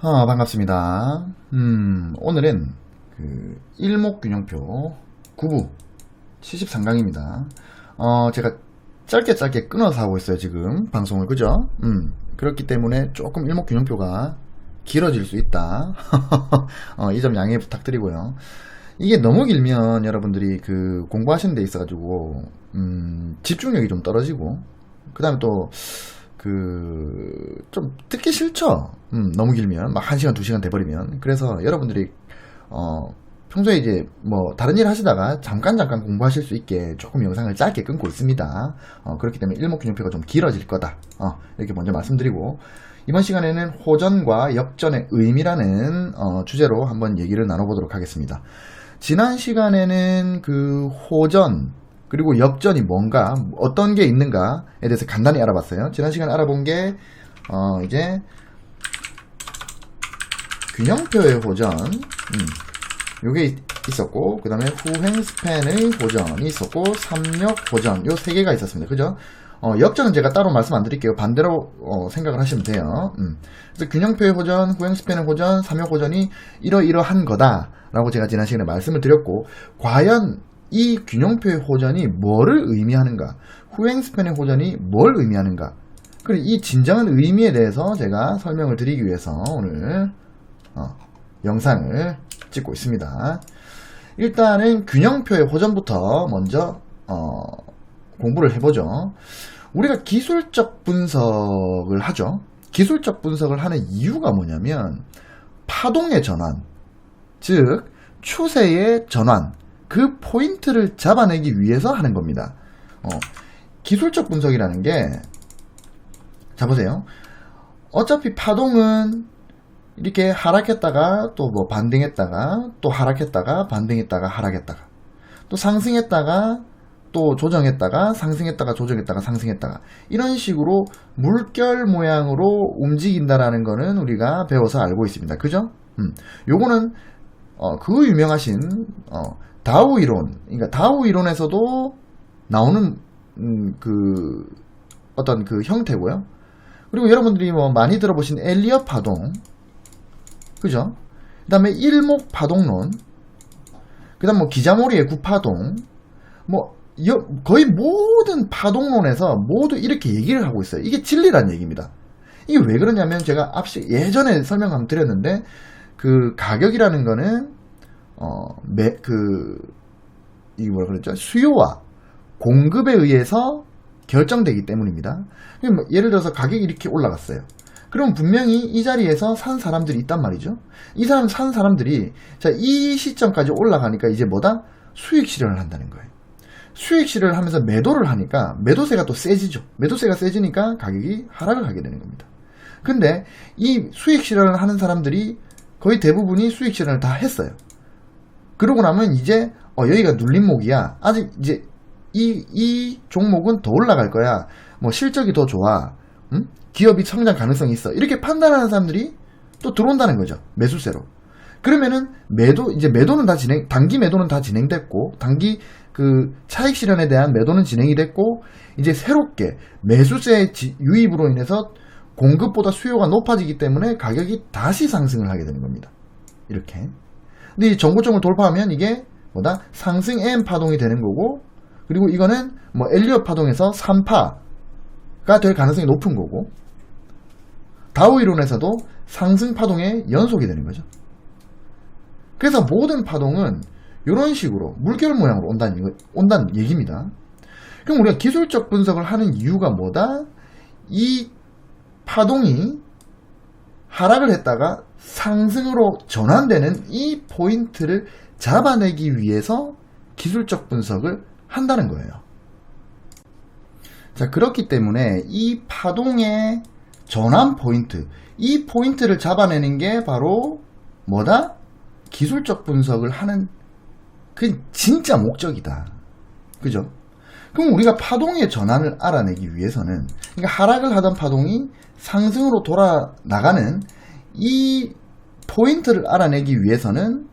반갑습니다. 오늘은 일목균형표 9부 73강입니다. 제가 짧게 끊어서 하고 있어요, 지금 방송을. 그죠? 그렇기 때문에 조금 일목균형표가 길어질 수 있다. 이 점 양해 부탁드리고요. 이게 너무 길면 여러분들이 공부하시는 데 있어가지고 집중력이 좀 떨어지고, 그 다음에 또 좀 듣기 싫죠. 너무 길면 막 1시간 2시간 돼버리면. 그래서 여러분들이 평소에 이제 뭐 다른 일 하시다가 잠깐 공부하실 수 있게 조금 영상을 짧게 끊고 있습니다. 그렇기 때문에 일목균형표가 좀 길어질 거다, 이렇게 먼저 말씀드리고, 이번 시간에는 호전과 역전의 의미라는 주제로 한번 얘기를 나눠보도록 하겠습니다. 지난 시간에는 호전 그리고 역전이 뭔가, 어떤 게 있는가에 대해서 간단히 알아봤어요. 지난 시간에 알아본 게 이제 균형표의 호전, 요게 있었고, 그 다음에 후행 스팬의 호전이 있었고, 삼역 호전, 요 세 개가 있었습니다. 그죠? 역전은 제가 따로 말씀 안 드릴게요. 반대로 생각을 하시면 돼요. 그래서 균형표의 호전, 후행 스팬의 호전, 삼역 호전이 이러이러한 거다 라고 제가 지난 시간에 말씀을 드렸고, 과연 이 균형표의 호전이 뭐를 의미하는가, 후행 스팬의 호전이 뭘 의미하는가, 그리고 이 진정한 의미에 대해서 제가 설명을 드리기 위해서 오늘 영상을 찍고 있습니다. 일단은 균형표의 호전부터 먼저 공부를 해보죠. 우리가 기술적 분석을 하죠. 기술적 분석을 하는 이유가 뭐냐면 파동의 전환, 즉 추세의 전환, 그 포인트를 잡아내기 위해서 하는 겁니다. 기술적 분석이라는 게, 자 보세요. 어차피 파동은 이렇게 하락했다가 또 뭐 반등했다가 또 하락했다가 반등했다가 하락했다가 또 상승했다가 또 조정했다가 상승했다가 조정했다가 상승했다가, 이런 식으로 물결 모양으로 움직인다라는 거는 우리가 배워서 알고 있습니다. 그죠? 요거는 그 유명하신 다우 이론, 그러니까 다우 이론에서도 나오는 어떤 형태고요. 그리고 여러분들이 뭐 많이 들어보신 엘리엇 파동, 그죠? 그 다음에 일목 파동론, 그 다음 뭐 기자모리의 구파동, 뭐 거의 모든 파동론에서 모두 이렇게 얘기를 하고 있어요. 이게 진리란 얘기입니다. 이게 왜 그러냐면, 제가 예전에 설명 한번 드렸는데, 가격이라는 거는 이 뭐라 그랬죠? 수요와 공급에 의해서 결정되기 때문입니다. 뭐 예를 들어서 가격이 이렇게 올라갔어요. 그럼 분명히 이 자리에서 산 사람들이 있단 말이죠. 산 사람들이, 자, 이 시점까지 올라가니까 이제 뭐다? 수익 실현을 한다는 거예요. 수익 실현을 하면서 매도를 하니까 매도세가 또 세지죠. 매도세가 세지니까 가격이 하락을 하게 되는 겁니다. 근데 이 수익 실현을 하는 사람들이 거의 대부분이 수익 실현을 다 했어요. 그러고 나면 이제 여기가 눌림목이야. 아직 이제 이 종목은 더 올라갈 거야. 뭐 실적이 더 좋아. 기업이 성장 가능성이 있어. 이렇게 판단하는 사람들이 또 들어온다는 거죠. 매수세로. 그러면은 매도는 다 단기 매도는 다 진행됐고, 단기 차익 실현에 대한 매도는 진행이 됐고, 이제 새롭게 매수세 유입으로 인해서 공급보다 수요가 높아지기 때문에 가격이 다시 상승을 하게 되는 겁니다. 이렇게. 근데 이 전고점을 돌파하면 이게 뭐다? 상승 M 파동이 되는 거고, 그리고 이거는 뭐 엘리엇 파동에서 3파가 될 가능성이 높은 거고, 다우 이론에서도 상승 파동의 연속이 되는 거죠. 그래서 모든 파동은 이런 식으로 물결 모양으로 온다는 얘기입니다. 그럼 우리가 기술적 분석을 하는 이유가 뭐다? 이 파동이 하락을 했다가 상승으로 전환되는 이 포인트를 잡아내기 위해서 기술적 분석을 한다는 거예요. 자, 그렇기 때문에 이 파동의 전환 포인트, 이 포인트를 잡아내는 게 바로 뭐다? 기술적 분석을 하는 그 진짜 목적이다. 그죠? 그럼 우리가 파동의 전환을 알아내기 위해서는, 그러니까 하락을 하던 파동이 상승으로 돌아나가는 이 포인트를 알아내기 위해서는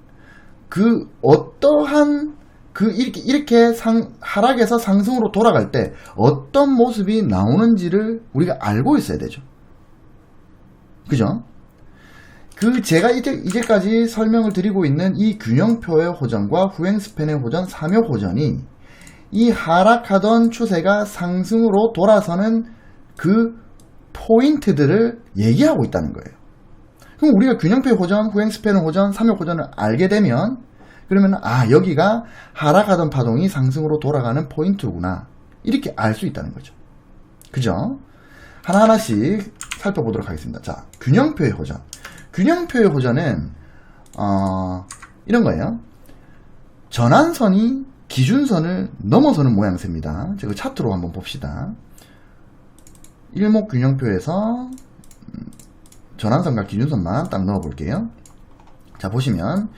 어떠한 이렇게 하락에서 상승으로 돌아갈 때 어떤 모습이 나오는지를 우리가 알고 있어야 되죠. 그죠? 제가 이제까지 설명을 드리고 있는 이 균형표의 호전과 후행 스팬의 호전, 3역 호전이 이 하락하던 추세가 상승으로 돌아서는 그 포인트들을 얘기하고 있다는 거예요. 그럼 우리가 균형표의 호전, 후행 스팬의 호전, 3역 호전을 알게 되면 그러면 여기가 하락하던 파동이 상승으로 돌아가는 포인트구나, 이렇게 알 수 있다는 거죠. 그죠? 하나하나씩 살펴보도록 하겠습니다. 자, 균형표의 호전. 균형표의 호전은 이런 거예요. 전환선이 기준선을 넘어서는 모양새입니다. 제가 차트로 한번 봅시다. 일목균형표에서 전환선과 기준선만 딱 넣어 볼게요. 자, 보시면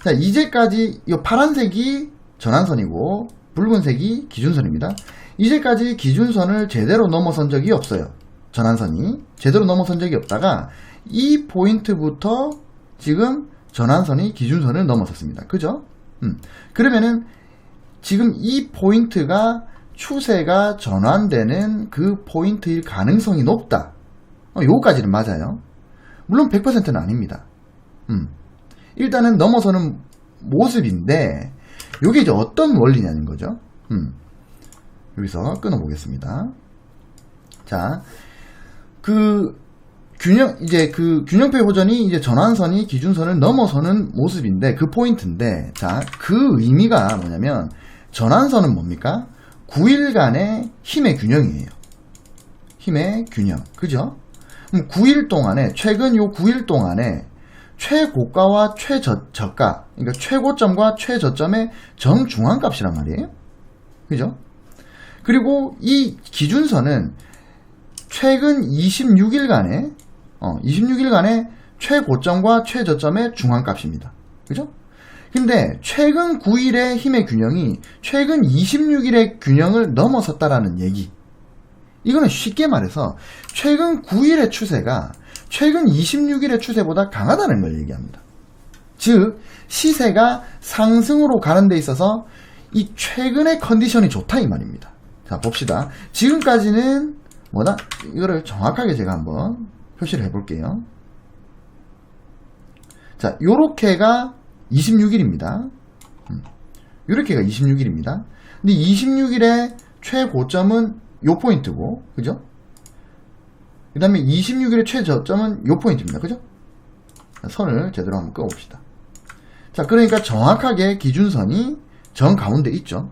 자, 이제까지 이 파란색이 전환선이고 붉은색이 기준선입니다. 이제까지 기준선을 제대로 넘어선 적이 없어요. 전환선이 제대로 넘어선 적이 없다가 이 포인트부터 지금 전환선이 기준선을 넘어섰습니다. 그죠? 그러면은 지금 이 포인트가 추세가 전환되는 그 포인트일 가능성이 높다. 요거까지는 맞아요. 물론 100%는 아닙니다. 일단은 넘어서는 모습인데 요게 이제 어떤 원리냐는 거죠. 여기서 끊어보겠습니다. 자, 균형표의 호전이 이제 전환선이 기준선을 넘어서는 모습인데 그 포인트인데, 자, 그 의미가 뭐냐면 전환선은 뭡니까? 9일간의 힘의 균형이에요. 힘의 균형. 그죠? 그럼 9일 동안에, 최근 요 9일 동안에 최고가와 최저가, 그러니까 최고점과 최저점의 정중앙값이란 말이에요. 그죠? 그리고 이 기준선은 최근 26일간의 최고점과 최저점의 중앙값입니다. 그죠? 근데 최근 9일의 힘의 균형이 최근 26일의 균형을 넘어섰다라는 얘기. 이거는 쉽게 말해서 최근 9일의 추세가 최근 26일의 추세보다 강하다는 걸 얘기합니다. 즉 시세가 상승으로 가는 데 있어서 이 최근의 컨디션이 좋다 이 말입니다. 자, 봅시다. 지금까지는 뭐다? 이거를 정확하게 제가 한번 표시를 해볼게요. 자, 요렇게가 26일입니다. 요렇게가 26일입니다. 근데 26일의 최고점은 요 포인트고, 그죠? 그 다음에 26일의 최저점은 요 포인트입니다. 그죠? 선을 제대로 한번 그어봅시다. 자, 그러니까 정확하게 기준선이 정 가운데 있죠.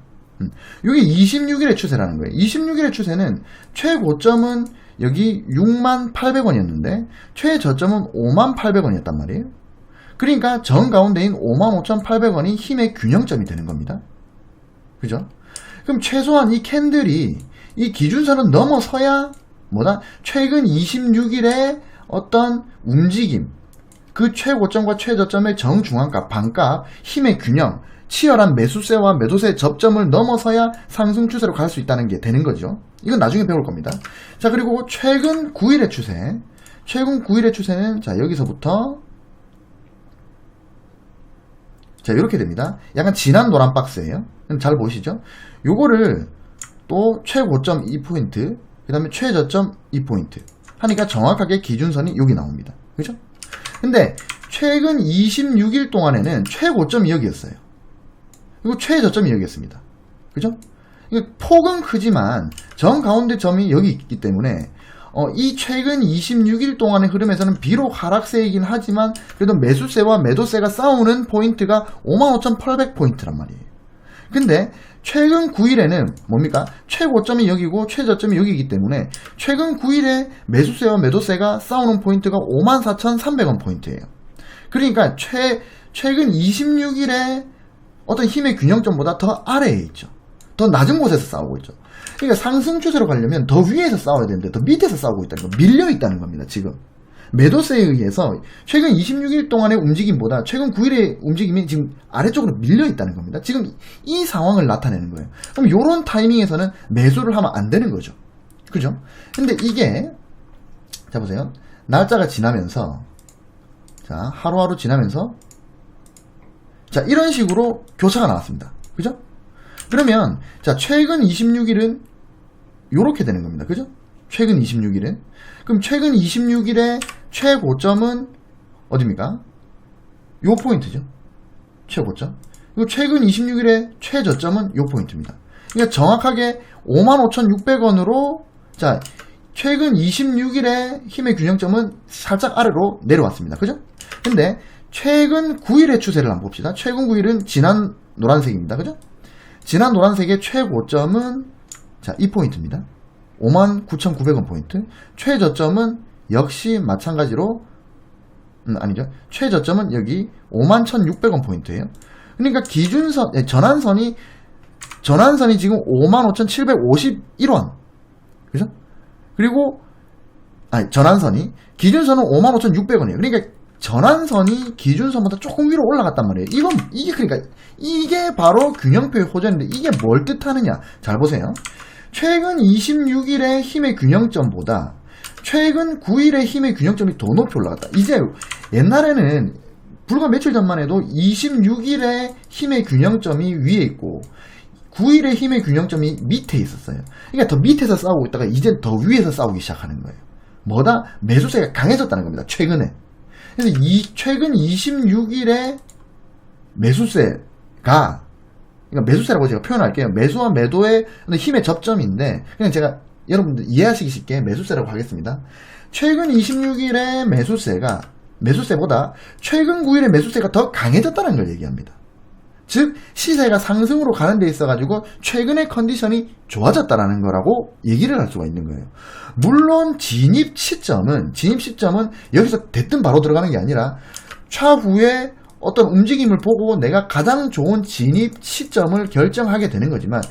이게 26일의 추세라는 거예요. 26일의 추세는 최고점은 여기 68,000원이었는데 최저점은 58,000원이었단 말이에요. 그러니까 정 가운데인 55,800원이 힘의 균형점이 되는 겁니다. 그죠? 그럼 최소한 이 캔들이 이 기준선은 넘어서야 뭐다? 최근 26일의 어떤 움직임, 그 최고점과 최저점의 정중앙값, 반값, 힘의 균형, 치열한 매수세와 매도세 접점을 넘어서야 상승 추세로 갈 수 있다는 게 되는 거죠. 이건 나중에 배울 겁니다. 자, 그리고 최근 9일의 추세. 최근 9일의 추세는 자, 여기서부터 자, 이렇게 됩니다. 약간 진한 노란 박스예요. 잘 보이시죠? 요거를 또 최고점 2포인트, 그 다음에 최저점 2포인트 하니까 정확하게 기준선이 여기 나옵니다. 그죠? 근데 최근 26일 동안에는 최고점이 여기였어요. 그리고 최저점이 여기였습니다. 그죠? 폭은 크지만 정 가운데 점이 여기 있기 때문에 이 최근 26일 동안의 흐름에서는 비록 하락세이긴 하지만 그래도 매수세와 매도세가 싸우는 포인트가 55,800포인트란 말이에요. 근데 최근 9일에는 뭡니까? 최고점이 여기고 최저점이 여기이기 때문에 최근 9일에 매수세와 매도세가 싸우는 포인트가 54,300원 포인트예요. 그러니까 최근 26일에 어떤 힘의 균형점보다 더 아래에 있죠. 더 낮은 곳에서 싸우고 있죠. 그러니까 상승 추세로 가려면 더 위에서 싸워야 되는데 더 밑에서 싸우고 있다는 거, 밀려 있다는 겁니다. 지금 매도세에 의해서 최근 26일 동안의 움직임보다 최근 9일의 움직임이 지금 아래쪽으로 밀려 있다는 겁니다. 지금 이 상황을 나타내는 거예요. 그럼 이런 타이밍에서는 매수를 하면 안 되는 거죠. 그죠? 근데 이게 자, 보세요. 날짜가 지나면서 자, 하루하루 지나면서 자, 이런 식으로 교차가 나왔습니다. 그죠? 그러면 자, 최근 26일은 요렇게 되는 겁니다. 그죠? 최근 26일은 그럼 최근 26일의 최고점은 어딥니까? 요 포인트죠. 최고점. 그리고 최근 26일의 최저점은 요 포인트입니다. 그러니까 정확하게 55,600원으로 자 최근 26일의 힘의 균형점은 살짝 아래로 내려왔습니다. 그죠? 근데 최근 9일의 추세를 한번 봅시다. 최근 9일은 지난 노란색입니다. 그죠? 지난 노란색의 최고점은 자, 이 포인트입니다. 59,900원 포인트. 최저점은 역시 마찬가지로 아니죠. 최저점은 여기 51,600원 포인트예요. 그러니까 기준선 전환선이 지금 55,751원. 그죠? 그리고 전환선이 기준선은 55,600원이에요. 그러니까 전환선이 기준선보다 조금 위로 올라갔단 말이에요. 이게 바로 균형표의 호전인데 이게 뭘 뜻하느냐? 잘 보세요. 최근 26일의 힘의 균형점보다 최근 9일의 힘의 균형점이 더 높이 올라갔다. 이제 옛날에는 불과 며칠 전만 해도 26일의 힘의 균형점이 위에 있고 9일의 힘의 균형점이 밑에 있었어요. 그러니까 더 밑에서 싸우고 있다가 이제 더 위에서 싸우기 시작하는 거예요. 뭐다? 매수세가 강해졌다는 겁니다. 최근에. 그래서 최근 26일의 매수세가 그러니까 매수세라고 제가 표현할게요. 매수와 매도의 힘의 접점인데 그냥 제가 여러분들 이해하시기 쉽게 매수세라고 하겠습니다. 최근 26일의 매수세보다 최근 9일의 매수세가 더 강해졌다는 걸 얘기합니다. 즉 시세가 상승으로 가는 데 있어 가지고 최근의 컨디션이 좋아졌다라는 거라고 얘기를 할 수가 있는 거예요. 물론 진입 시점은 여기서 대뜸 바로 들어가는 게 아니라 차후에 어떤 움직임을 보고 내가 가장 좋은 진입 시점을 결정하게 되는 거지만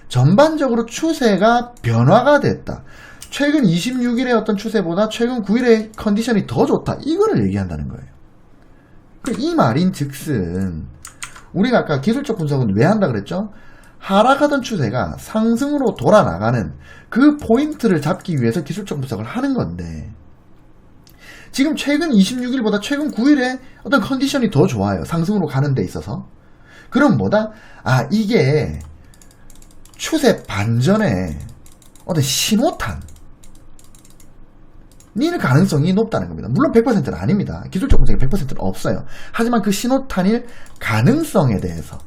전반적으로 추세가 변화가 됐다. 최근 26일의 어떤 추세보다 최근 9일의 컨디션이 더 좋다. 이거를 얘기한다는 거예요. 이 말인 즉슨 우리가 아까 기술적 분석은 왜 한다 그랬죠? 하락하던 추세가 상승으로 돌아나가는 그 포인트를 잡기 위해서 기술적 분석을 하는 건데 지금 최근 26일보다 최근 9일에 어떤 컨디션이 더 좋아요. 상승으로 가는 데 있어서. 그럼 뭐다? 이게 추세 반전에 어떤 신호탄 일 가능성이 높다는 겁니다. 물론 100%는 아닙니다. 기술적 분석이 100%는 없어요. 하지만 그 신호탄일 가능성에 대해서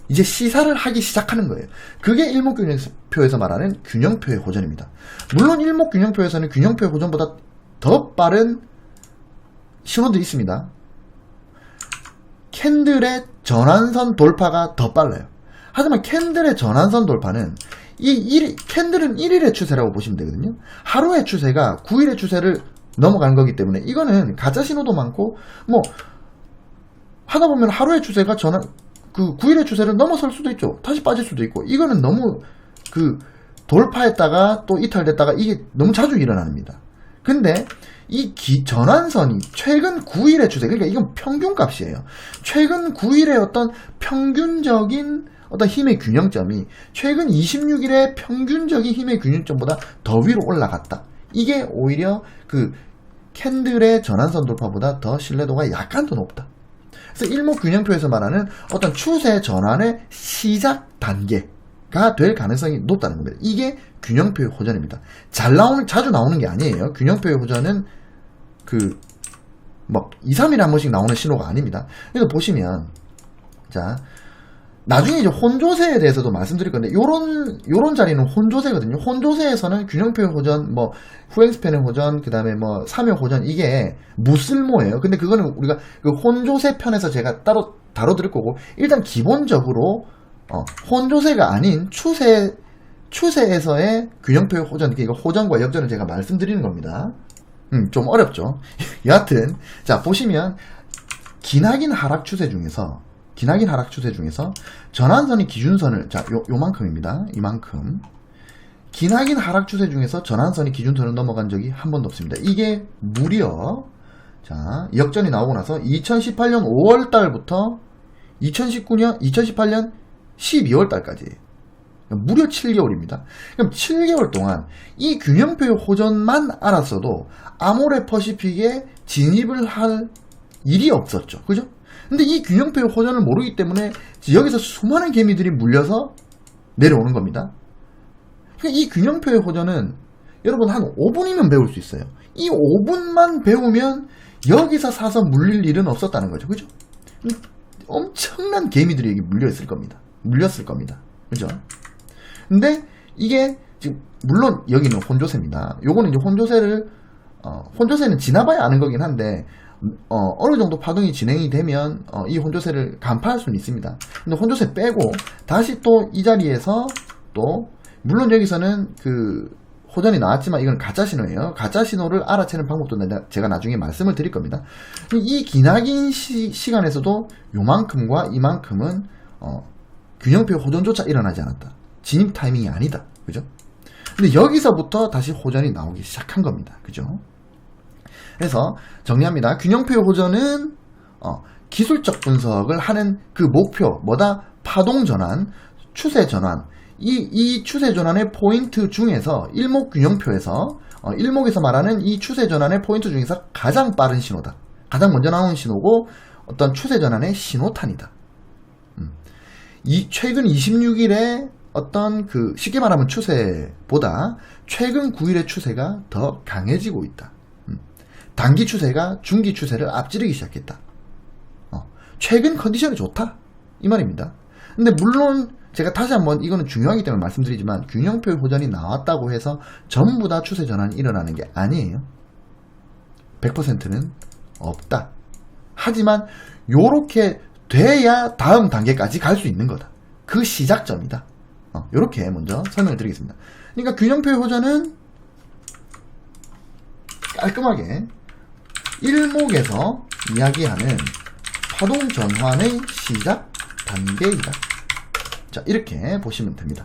이제 시사를 하기 시작하는 거예요. 그게 일목균형표에서 말하는 균형표의 호전입니다. 물론 일목균형표에서는 균형표의 호전보다 더 빠른 신호들이 있습니다. 캔들의 전환선 돌파가 더 빨라요. 하지만 캔들의 전환선 돌파는 캔들은 1일의 추세라고 보시면 되거든요. 하루의 추세가 9일의 추세를 넘어가는 거기 때문에 이거는 가짜 신호도 많고 하다 보면 하루의 추세가 9일의 추세를 넘어설 수도 있죠. 다시 빠질 수도 있고 이거는 너무 돌파했다가 또 이탈됐다가 이게 너무 자주 일어납니다. 근데 이 전환선이 최근 9일의 추세, 그러니까 이건 평균값이에요. 최근 9일의 어떤 평균적인 어떤 힘의 균형점이 최근 26일의 평균적인 힘의 균형점보다 더 위로 올라갔다. 이게 오히려 캔들의 전환선 돌파보다 더 신뢰도가 약간 더 높다. 그래서 일목균형표에서 말하는 어떤 추세 전환의 시작 단계가 될 가능성이 높다는 겁니다. 이게 균형표의 호전입니다. 자주 나오는 게 아니에요. 균형표의 호전은 2, 3일에 한 번씩 나오는 신호가 아닙니다. 그래서 보시면 자 나중에 이제 혼조세에 대해서도 말씀드릴 건데 요런 자리는 혼조세거든요. 혼조세에서는 균형표의 호전, 후행스팬의 호전, 그 다음에 3회 호전 이게 무쓸모예요. 근데 그거는 우리가 혼조세 편에서 제가 따로 다뤄드릴 거고 일단 기본적으로 혼조세가 아닌 추세에서의 균형표의 호전, 그러니까 호전과 역전을 제가 말씀드리는 겁니다. 좀 어렵죠. 여하튼 자 보시면 기나긴 하락 추세 중에서 전환선이 기준선을 요만큼입니다. 이만큼 기나긴 하락 추세 중에서 전환선이 기준선을 넘어간 적이 한 번도 없습니다. 이게 무려 역전이 나오고 나서 2018년 5월달부터 2018년 12월달까지 무려 7개월입니다. 그럼 7개월 동안 이 균형표의 호전만 알았어도 아모레퍼시픽에 진입을 할 일이 없었죠. 그죠? 근데 이 균형표의 호전을 모르기 때문에 여기서 수많은 개미들이 물려서 내려오는 겁니다. 그러니까 이 균형표의 호전은 여러분 한 5분이면 배울 수 있어요. 이 5분만 배우면 여기서 사서 물릴 일은 없었다는 거죠. 그죠? 엄청난 개미들이 여기 물렸을 겁니다. 그죠? 근데 이게 지금 물론 여기는 혼조세입니다. 요거는 이제 혼조세는 지나봐야 아는 거긴 한데 어느 정도 파동이 진행이 되면 이 혼조세를 간파할 수는 있습니다. 근데 혼조세 빼고 다시 또 이 자리에서 또 물론 여기서는 그 호전이 나왔지만 이건 가짜 신호예요. 가짜 신호를 알아채는 방법도 제가 나중에 말씀을 드릴 겁니다. 이 기나긴 시간에서도 요만큼과 이만큼은 균형표 호전조차 일어나지 않았다. 진입 타이밍이 아니다. 그죠? 근데 여기서부터 다시 호전이 나오기 시작한 겁니다. 그죠? 그래서 정리합니다. 균형표 호전은 기술적 분석을 하는 그 목표 뭐다? 파동 전환, 추세 전환. 이 추세 전환의 포인트 중에서 일목균형표에서 일목에서 말하는 이 추세 전환의 포인트 중에서 가장 빠른 신호다. 가장 먼저 나오는 신호고 어떤 추세 전환의 신호탄이다. 이 최근 26일에 어떤 그 쉽게 말하면 추세보다 최근 9일의 추세가 더 강해지고 있다. 단기 추세가 중기 추세를 앞지르기 시작했다. 최근 컨디션이 좋다. 이 말입니다. 근데 물론 제가 다시 한번 이거는 중요하기 때문에 말씀드리지만 균형표 호전이 나왔다고 해서 전부 다 추세 전환이 일어나는 게 아니에요. 100%는 없다. 하지만 요렇게 돼야 다음 단계까지 갈 수 있는 거다. 그 시작점이다. 요렇게 먼저 설명을 드리겠습니다. 그러니까 균형표 호전은 깔끔하게 일목에서 이야기하는 파동 전환의 시작 단계이다. 자, 이렇게 보시면 됩니다.